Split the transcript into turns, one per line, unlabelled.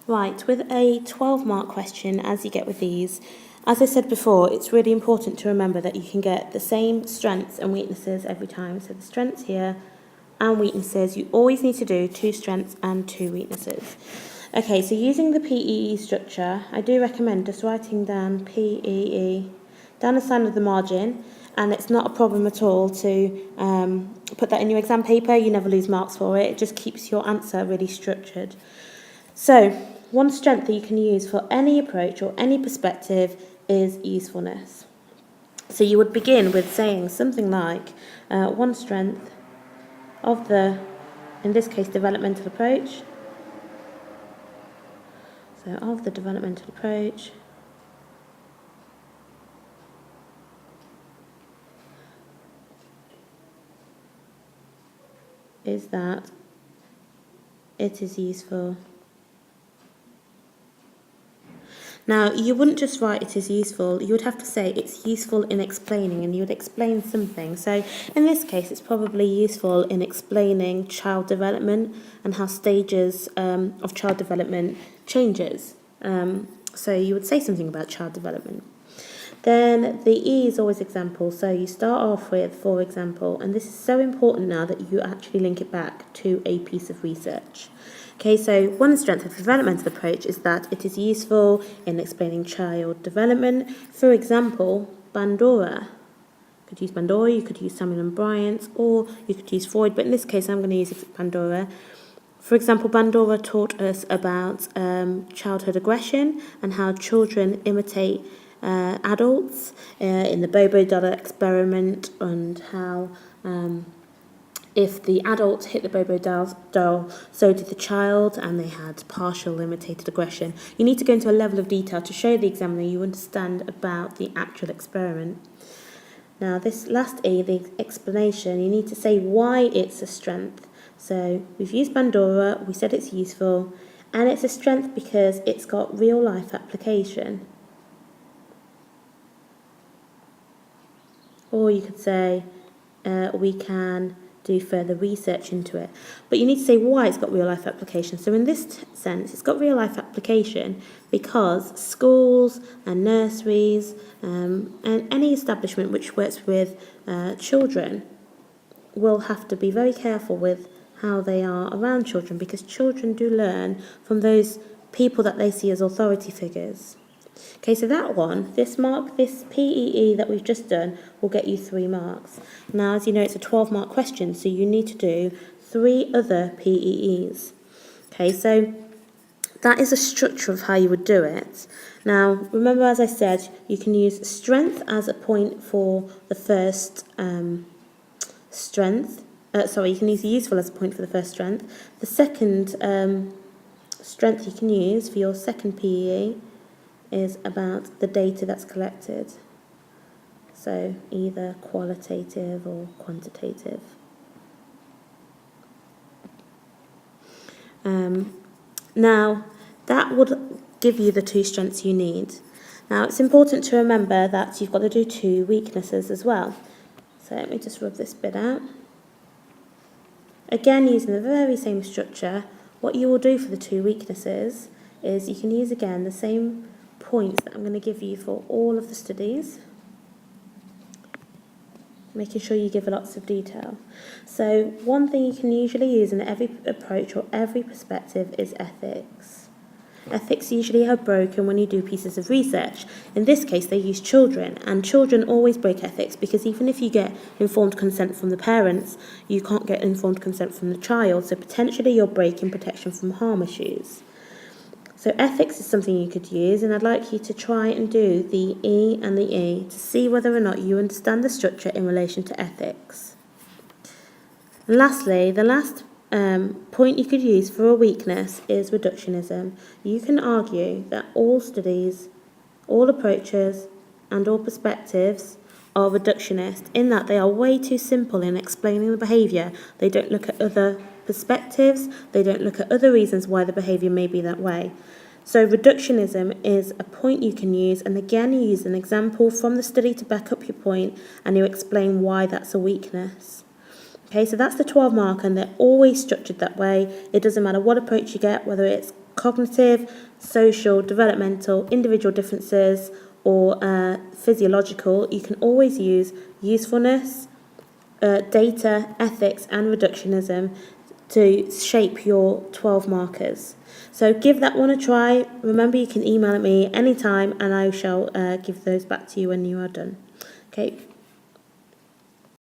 Right, with a 12-mark question, as you get with these, as I said before, it's really important to remember that you can get the same strengths and weaknesses every time. So the strengths here and weaknesses, you always need to do 2 strengths and 2 weaknesses. Okay, so using the PEE structure, I do recommend just writing down PEE down the side of the margin, and it's not a problem at all to put that in your exam paper. You never lose marks for it. It just keeps your answer really structured. So, one strength that you can use for any approach or any perspective is usefulness. So you would begin with saying something like, one strength of the, in this case, developmental approach. So, of the developmental approach is that it is useful. Now, you wouldn't just write it is useful, you would have to say it's useful in explaining, and you would explain something. So in this case, it's probably useful in explaining child development and how stages of child development changes. So you would say something about child development. Then the E is always example, so you start off with for example, and this is so important now that you actually link it back to a piece of research. Okay, so one strength of the developmental approach is that it is useful in explaining child development. For example, Bandura. You could use Bandura, you could use Samuel and Bryant, or you could use Freud, but in this case I'm going to use Bandura. For example, Bandura taught us about childhood aggression and how children imitate adults in the Bobo Dollar experiment, and how if the adult hit the Bobo doll, so did the child, and they had partial imitated aggression. You need to go into a level of detail to show the examiner you understand about the actual experiment. Now this last E, the explanation, you need to say why it's a strength. So we've used Bandura, we said it's useful, and it's a strength because it's got real life application. Or you could say we can do further research into it. But you need to say why it's got real life application. So in this sense, it's got real life application because schools and nurseries and any establishment which works with children will have to be very careful with how they are around children, because children do learn from those people that they see as authority figures. Okay, so that one, this PEE that we've just done, will get you 3 marks. Now, as you know, it's a 12-mark question, so you need to do 3 other PEEs. Okay, so that is a structure of how you would do it. Now, remember, as I said, you can use strength as a point for the first strength. You can use useful as a point for the first strength. The second strength you can use for your second PEE is about the data that's collected. So either qualitative or quantitative. Now, that would give you the 2 strengths you need. Now, it's important to remember that you've got to do 2 weaknesses as well. So let me just rub this bit out. Again, using the very same structure, what you will do for the 2 weaknesses is you can use again the same points that I'm going to give you for all of the studies, making sure you give lots of detail. So one thing you can usually use in every approach or every perspective is ethics. Ethics usually are broken when you do pieces of research. In this case, they use children, and children always break ethics because even if you get informed consent from the parents, you can't get informed consent from the child, so potentially you're breaking protection from harm issues. So ethics is something you could use, and I'd like you to try and do the E and the E to see whether or not you understand the structure in relation to ethics. And lastly, the last point you could use for a weakness is reductionism. You can argue that all studies, all approaches, and all perspectives are reductionist in that they are way too simple in explaining the behaviour. They don't look at other perspectives, they don't look at other reasons why the behaviour may be that way. So reductionism is a point you can use, and again you use an example from the study to back up your point, and you explain why that's a weakness. Okay, so that's the 12 mark, and they're always structured that way. It doesn't matter what approach you get, whether it's cognitive, social, developmental, individual differences, or physiological, you can always use usefulness, data, ethics, and reductionism to shape your 12 markers. So give that one a try. Remember, you can email me anytime and I shall give those back to you when you are done. Okay.